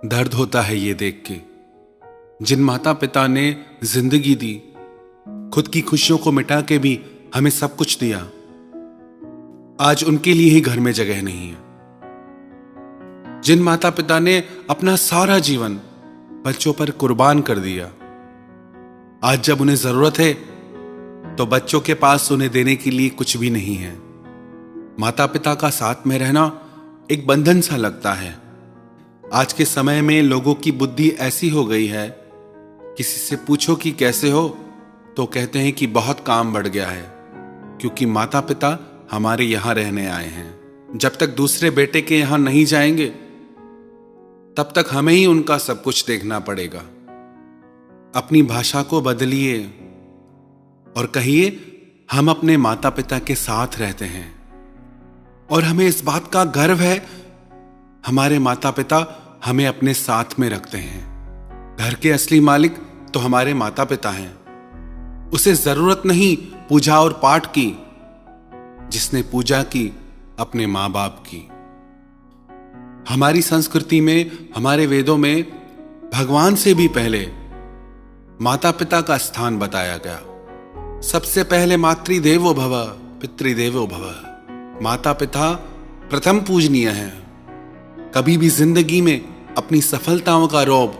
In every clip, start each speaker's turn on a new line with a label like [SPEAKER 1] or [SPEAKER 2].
[SPEAKER 1] दर्द होता है ये देख के, जिन माता पिता ने जिंदगी दी, खुद की खुशियों को मिटा के भी हमें सब कुछ दिया, आज उनके लिए ही घर में जगह नहीं है। जिन माता पिता ने अपना सारा जीवन बच्चों पर कुर्बान कर दिया, आज जब उन्हें जरूरत है तो बच्चों के पास उन्हें देने के लिए कुछ भी नहीं है। माता पिता का साथ में रहना एक बंधन सा लगता है। आज के समय में लोगों की बुद्धि ऐसी हो गई है, किसी से पूछो कि कैसे हो तो कहते हैं कि बहुत काम बढ़ गया है, क्योंकि माता पिता हमारे यहां रहने आए हैं। जब तक दूसरे बेटे के यहां नहीं जाएंगे तब तक हमें ही उनका सब कुछ देखना पड़ेगा। अपनी भाषा को बदलिए और कहिए हम अपने माता पिता के साथ रहते हैं और हमें इस बात का गर्व है, हमारे माता पिता हमें अपने साथ में रखते हैं। घर के असली मालिक तो हमारे माता पिता हैं। उसे जरूरत नहीं पूजा और पाठ की, जिसने पूजा की अपने मां बाप की। हमारी संस्कृति में, हमारे वेदों में भगवान से भी पहले माता पिता का स्थान बताया गया। सबसे पहले मातृदेवो भव पितृदेवो भव। माता पिता प्रथम पूजनीय है। कभी भी जिंदगी में अपनी सफलताओं का रौब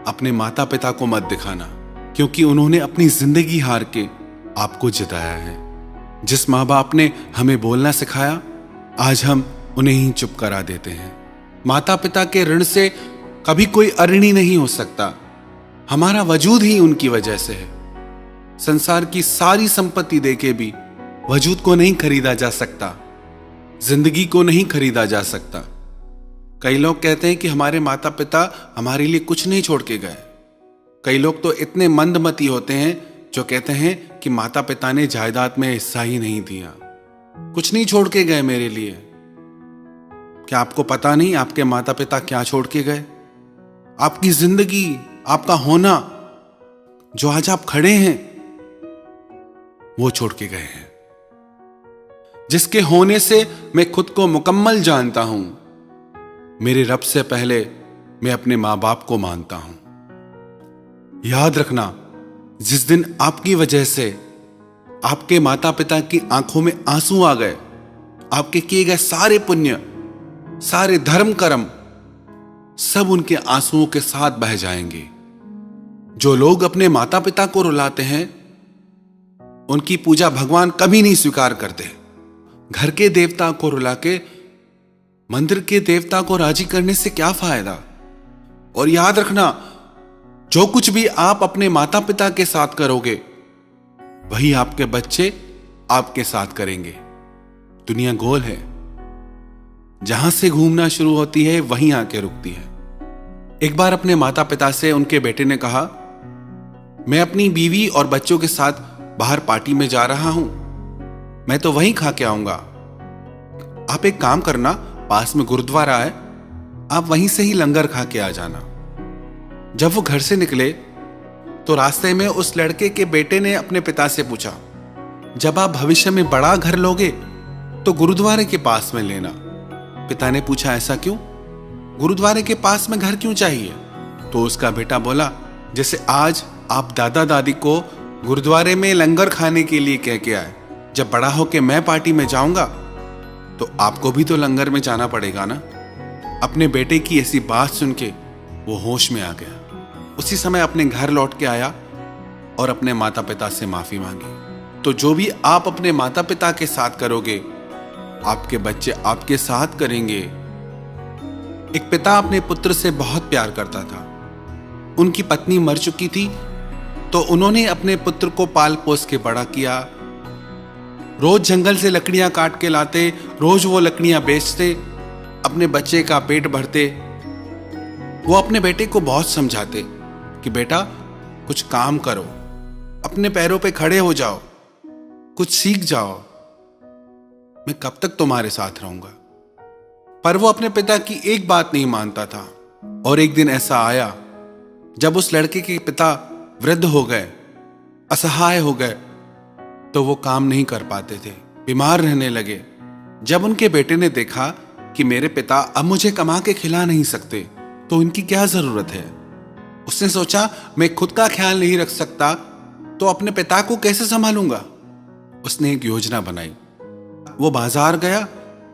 [SPEAKER 1] अपने माता पिता को मत दिखाना, क्योंकि उन्होंने अपनी जिंदगी हार के आपको जिताया है। जिस माँ बाप ने हमें बोलना सिखाया, आज हम उन्हें ही चुप करा देते हैं। माता पिता के ऋण से कभी कोई अऋणी नहीं हो सकता। हमारा वजूद ही उनकी वजह से है। संसार की सारी संपत्ति देके भी वजूद को नहीं खरीदा जा सकता, जिंदगी को नहीं खरीदा जा सकता। कई लोग कहते हैं कि हमारे माता पिता हमारे लिए कुछ नहीं छोड़ के गए। कई लोग तो इतने मंदमती होते हैं जो कहते हैं कि माता पिता ने जायदाद में हिस्सा ही नहीं दिया, कुछ नहीं छोड़ के गए मेरे लिए। क्या आपको पता नहीं आपके माता पिता क्या छोड़ के गए? आपकी जिंदगी, आपका होना, जो आज आप खड़े हैं, वो छोड़ के गए हैं। जिसके होने से मैं खुद को मुकम्मल जानता हूं, मेरे रब से पहले मैं अपने मां बाप को मानता हूं। याद रखना, जिस दिन आपकी वजह से आपके माता पिता की आंखों में आंसू आ गए, आपके किए गए सारे पुण्य, सारे धर्म कर्म सब उनके आंसुओं के साथ बह जाएंगे। जो लोग अपने माता पिता को रुलाते हैं, उनकी पूजा भगवान कभी नहीं स्वीकार करते। घर के देवता को रुला के मंदिर के देवता को राजी करने से क्या फायदा? और याद रखना, जो कुछ भी आप अपने माता पिता के साथ करोगे, वही आपके बच्चे आपके साथ करेंगे। दुनिया गोल है, जहां से घूमना शुरू होती है वहीं आके रुकती है। एक बार अपने माता पिता से उनके बेटे ने कहा, मैं अपनी बीवी और बच्चों के साथ बाहर पार्टी में जा रहा हूं, मैं तो वहीं खा के आऊंगा। आप एक काम करना, पास में गुरुद्वारा है, आप वहीं से ही लंगर खा के आ जाना। जब वो घर से निकले तो रास्ते में उस लड़के के बेटे ने अपने पिता से पूछा, जब आप भविष्य में बड़ा घर लोगे तो गुरुद्वारे के पास में लेना। पिता ने पूछा, ऐसा क्यों? गुरुद्वारे के पास में घर क्यों चाहिए? तो उसका बेटा बोला, जैसे आज आप दादा दादी को गुरुद्वारे में लंगर खाने के लिए कह के आए, जब बड़ा होके मैं पार्टी में जाऊंगा तो आपको भी तो लंगर में जाना पड़ेगा ना। अपने बेटे की ऐसी बात सुन के वो होश में आ गया। उसी समय अपने घर लौट के आया और अपने माता पिता से माफी मांगी। तो जो भी आप अपने माता पिता के साथ करोगे, आपके बच्चे आपके साथ करेंगे। एक पिता अपने पुत्र से बहुत प्यार करता था। उनकी पत्नी मर चुकी थी, तो उन्होंने अपने पुत्र को पाल पोस के बड़ा किया। रोज जंगल से लकड़ियां काट के लाते, रोज वो लकड़ियां बेचते, अपने बच्चे का पेट भरते। वो अपने बेटे को बहुत समझाते कि बेटा कुछ काम करो, अपने पैरों पे खड़े हो जाओ, कुछ सीख जाओ, मैं कब तक तुम्हारे साथ रहूंगा। पर वो अपने पिता की एक बात नहीं मानता था। और एक दिन ऐसा आया जब उस लड़के के पिता वृद्ध हो गए, असहाय हो गए, तो वो काम नहीं कर पाते थे, बीमार रहने लगे। जब उनके बेटे ने देखा कि मेरे पिता अब मुझे कमा के खिला नहीं सकते, तो इनकी क्या जरूरत है। उसने सोचा, मैं खुद का ख्याल नहीं रख सकता तो अपने पिता को कैसे संभालूंगा। उसने एक योजना बनाई। वो बाजार गया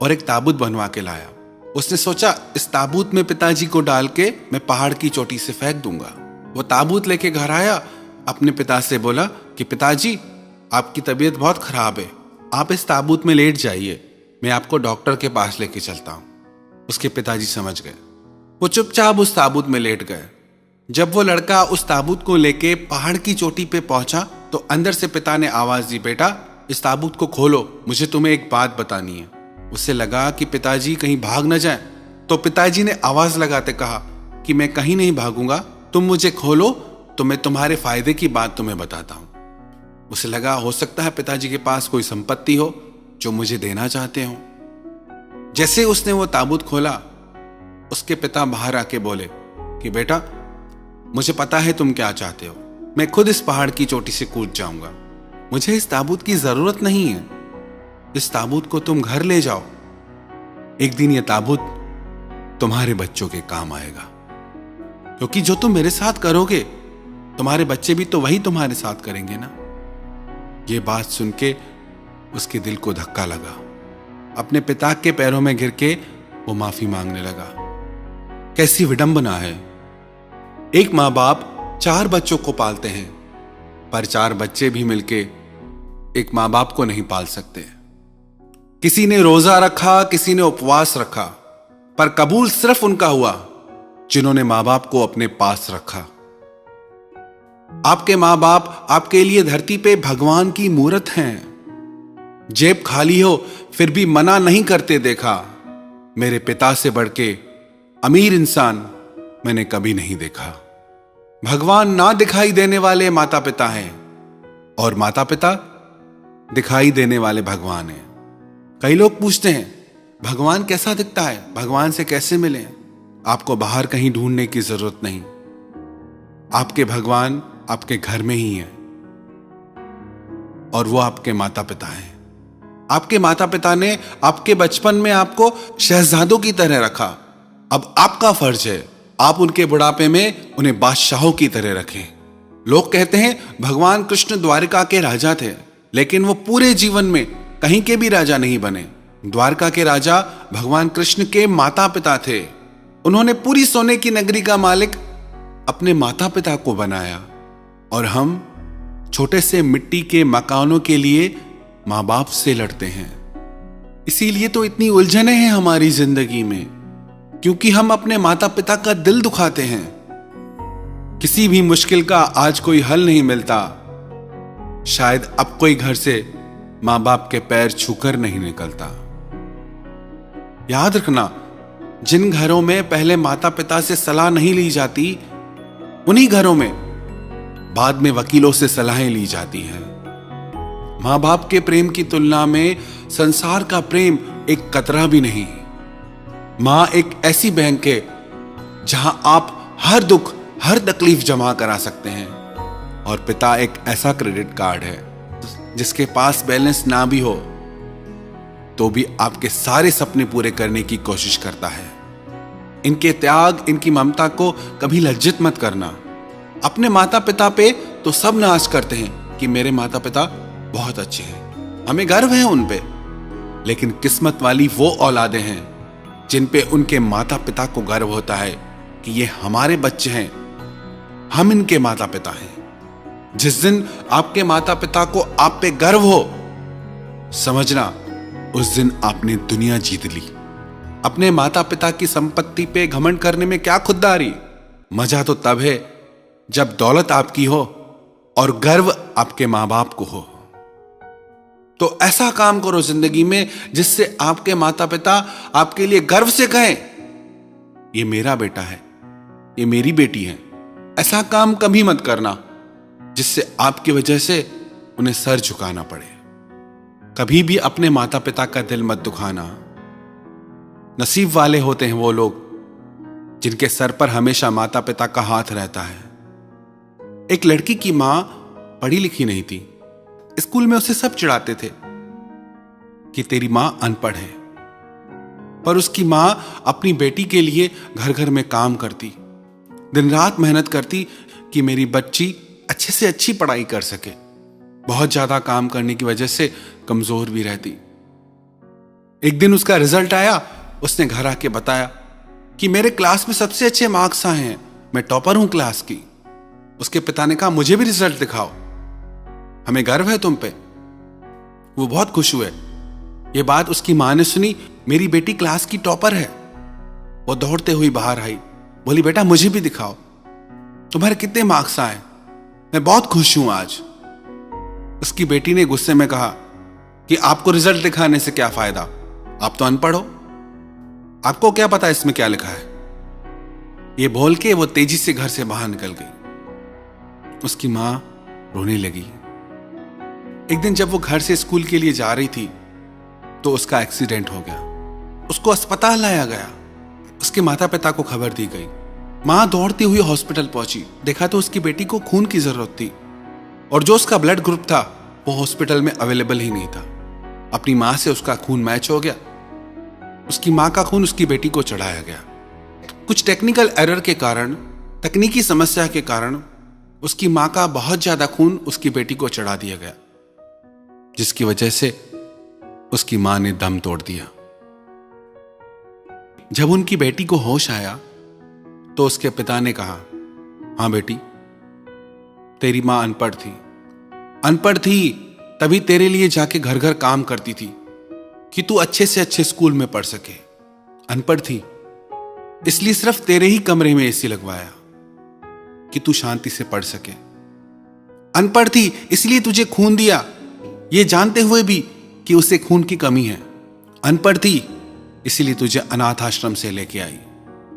[SPEAKER 1] और एक ताबूत बनवा के लाया। उसने सोचा, इस ताबूत में पिताजी को डाल के मैं पहाड़ की चोटी से फेंक दूंगा। वो ताबूत लेके घर आया, अपने पिता से बोला कि पिताजी, आपकी तबीयत बहुत खराब है, आप इस ताबूत में लेट जाइए, मैं आपको डॉक्टर के पास लेके चलता हूं। उसके पिताजी समझ गए। वो चुपचाप उस ताबूत में लेट गए। जब वो लड़का उस ताबूत को लेके पहाड़ की चोटी पे पहुंचा तो अंदर से पिता ने आवाज दी, बेटा इस ताबूत को खोलो, मुझे तुम्हें एक बात बतानी है। उसे लगा कि पिताजी कहीं भाग न जाए, तो पिताजी ने आवाज लगाते कहा कि मैं कहीं नहीं भागूंगा, तुम मुझे खोलो तो मैं तुम्हारे फायदे की बात तुम्हें बताता हूं। उसे लगा, हो सकता है पिताजी के पास कोई संपत्ति हो जो मुझे देना चाहते हो। जैसे उसने वो ताबूत खोला, उसके पिता बाहर आके बोले कि बेटा, मुझे पता है तुम क्या चाहते हो, मैं खुद इस पहाड़ की चोटी से कूद जाऊंगा, मुझे इस ताबूत की जरूरत नहीं है, इस ताबूत को तुम घर ले जाओ, एक दिन यह ताबूत तुम्हारे बच्चों के काम आएगा, क्योंकि जो तुम मेरे साथ करोगे तुम्हारे बच्चे भी तो वही तुम्हारे साथ करेंगे ना। ये बात सुन के उसके दिल को धक्का लगा। अपने पिता के पैरों में गिर के वो माफी मांगने लगा। कैसी विडंबना है, एक माँ बाप 4 बच्चों को पालते हैं, पर 4 बच्चे भी मिलके एक माँ बाप को नहीं पाल सकते। किसी ने रोजा रखा, किसी ने उपवास रखा, पर कबूल सिर्फ उनका हुआ जिन्होंने माँ बाप को अपने पास रखा। आपके माँ बाप आपके लिए धरती पे भगवान की मूरत हैं। जेब खाली हो फिर भी मना नहीं करते देखा। मेरे पिता से बढ़ के अमीर इंसान मैंने कभी नहीं देखा। भगवान ना दिखाई देने वाले माता पिता हैं और माता पिता दिखाई देने वाले भगवान हैं। कई लोग पूछते हैं भगवान कैसा दिखता है, भगवान से कैसे मिलें। आपको बाहर कहीं ढूंढने की जरूरत नहीं, आपके भगवान आपके घर में ही है और वो आपके माता पिता हैं। आपके माता पिता ने आपके बचपन में आपको शहजादों की तरह रखा। अब आपका फर्ज है आप उनके बुढ़ापे में उन्हें बादशाहों की तरह रखें। लोग कहते हैं भगवान कृष्ण द्वारिका के राजा थे, लेकिन वो पूरे जीवन में कहीं के भी राजा नहीं बने। द्वारका के राजा भगवान कृष्ण के माता पिता थे। उन्होंने पूरी सोने की नगरी का मालिक अपने माता पिता को बनाया और हम छोटे से मिट्टी के मकानों के लिए मां बाप से लड़ते हैं। इसीलिए तो इतनी उलझनें हैं हमारी जिंदगी में, क्योंकि हम अपने माता पिता का दिल दुखाते हैं। किसी भी मुश्किल का आज कोई हल नहीं मिलता, शायद अब कोई घर से मां बाप के पैर छूकर नहीं निकलता। याद रखना, जिन घरों में पहले माता पिता से सलाह नहीं ली जाती, उन्हीं घरों में बाद में वकीलों से सलाहें ली जाती हैं। मां बाप के प्रेम की तुलना में संसार का प्रेम एक कतरा भी नहीं। मां एक ऐसी बैंक है जहां आप हर दुख हर तकलीफ जमा करा सकते हैं, और पिता एक ऐसा क्रेडिट कार्ड है जिसके पास बैलेंस ना भी हो तो भी आपके सारे सपने पूरे करने की कोशिश करता है। इनके त्याग, इनकी ममता को कभी लज्जित मत करना। अपने माता पिता पे तो सब नाज करते हैं कि मेरे माता पिता बहुत अच्छे हैं, हमें गर्व है उन पे, लेकिन किस्मत वाली वो औलादें हैं जिन पे उनके माता पिता को गर्व होता है कि ये हमारे बच्चे हैं, हम इनके माता पिता हैं। जिस दिन आपके माता पिता को आप पे गर्व हो, समझना उस दिन आपने दुनिया जीत ली। अपने माता पिता की संपत्ति पे घमंड करने में क्या खुददारी। मजा तो तब है जब दौलत आपकी हो और गर्व आपके मां बाप को हो। तो ऐसा काम करो जिंदगी में जिससे आपके माता पिता आपके लिए गर्व से कहें, ये मेरा बेटा है, ये मेरी बेटी है। ऐसा काम कभी मत करना जिससे आपकी वजह से उन्हें सर झुकाना पड़े। कभी भी अपने माता पिता का दिल मत दुखाना। नसीब वाले होते हैं वो लोग जिनके सर पर हमेशा माता पिता का हाथ रहता है। एक लड़की की मां पढ़ी लिखी नहीं थी। स्कूल में उसे सब चिढ़ाते थे कि तेरी मां अनपढ़ है। पर उसकी माँ अपनी बेटी के लिए घर घर में काम करती, दिन रात मेहनत करती कि मेरी बच्ची अच्छे से अच्छी पढ़ाई कर सके। बहुत ज्यादा काम करने की वजह से कमजोर भी रहती। एक दिन उसका रिजल्ट आया, उसने घर आके बताया कि मेरे क्लास में सबसे अच्छे मार्क्स आए हैं, मैं टॉपर हूं क्लास की। उसके पिता ने कहा मुझे भी रिजल्ट दिखाओ, हमें गर्व है तुम पे। वो बहुत खुश हुए। ये बात उसकी मां ने सुनी, मेरी बेटी क्लास की टॉपर है। वो दौड़ते हुई बाहर आई, बोली बेटा मुझे भी दिखाओ, तुम्हारे कितने मार्क्स आए, मैं बहुत खुश हूं आज। उसकी बेटी ने गुस्से में कहा कि आपको रिजल्ट दिखाने से क्या फायदा, आप तो अनपढ़ हो, आपको क्या पता इसमें क्या लिखा है। ये बोल के वो तेजी से घर से बाहर निकल गई। उसकी मां रोने लगी। एक दिन जब वो घर से स्कूल के लिए जा रही थी तो उसका एक्सीडेंट हो गया। उसको अस्पताल लाया गया। उसके माता पिता को खबर दी गई। मां दौड़ती हुई हॉस्पिटल पहुंची। देखा तो उसकी बेटी को खून की जरूरत थी और जो उसका ब्लड ग्रुप था वो हॉस्पिटल में अवेलेबल ही नहीं था। अपनी मां से उसका खून मैच हो गया। उसकी मां का खून उसकी बेटी को चढ़ाया गया। कुछ टेक्निकल एरर के कारण, तकनीकी समस्या के कारण उसकी मां का बहुत ज्यादा खून उसकी बेटी को चढ़ा दिया गया, जिसकी वजह से उसकी मां ने दम तोड़ दिया। जब उनकी बेटी को होश आया तो उसके पिता ने कहा, हां बेटी, तेरी मां अनपढ़ थी तभी तेरे लिए जाके घर घर काम करती थी कि तू अच्छे से अच्छे स्कूल में पढ़ सके। अनपढ़ थी इसलिए सिर्फ तेरे ही कमरे में एसी लगवाया कि तू शांति से पढ़ सके। अनपढ़ थी इसलिए तुझे खून दिया, ये जानते हुए भी कि उसे खून की कमी है। अनपढ़ थी इसीलिए तुझे अनाथ आश्रम से लेके आई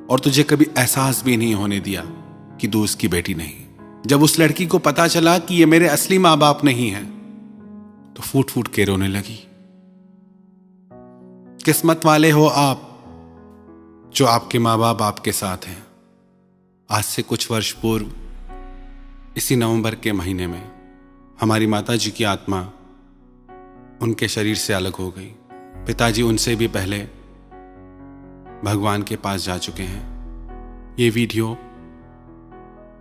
[SPEAKER 1] और तुझे कभी एहसास भी नहीं होने दिया कि तू उसकी बेटी नहीं। जब उस लड़की को पता चला कि ये मेरे असली मां बाप नहीं हैं, तो फूट फूट के रोने लगी। किस्मत वाले हो आप जो आपके मां बाप आपके साथ हैं। आज से कुछ वर्ष पूर्व इसी नवंबर के महीने में हमारी माता जी की आत्मा उनके शरीर से अलग हो गई। पिताजी उनसे भी पहले भगवान के पास जा चुके हैं। ये वीडियो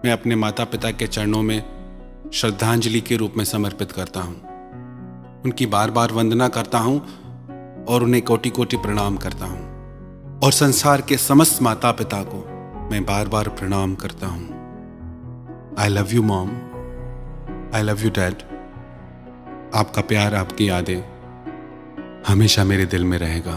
[SPEAKER 1] मैं अपने माता पिता के चरणों में श्रद्धांजलि के रूप में समर्पित करता हूं। उनकी बार बार वंदना करता हूं और उन्हें कोटि कोटि प्रणाम करता हूं। और संसार के समस्त माता पिता को मैं बार बार प्रणाम करता हूं। I love you mom, I love you dad. आपका प्यार, आपकी यादें हमेशा मेरे दिल में रहेगा।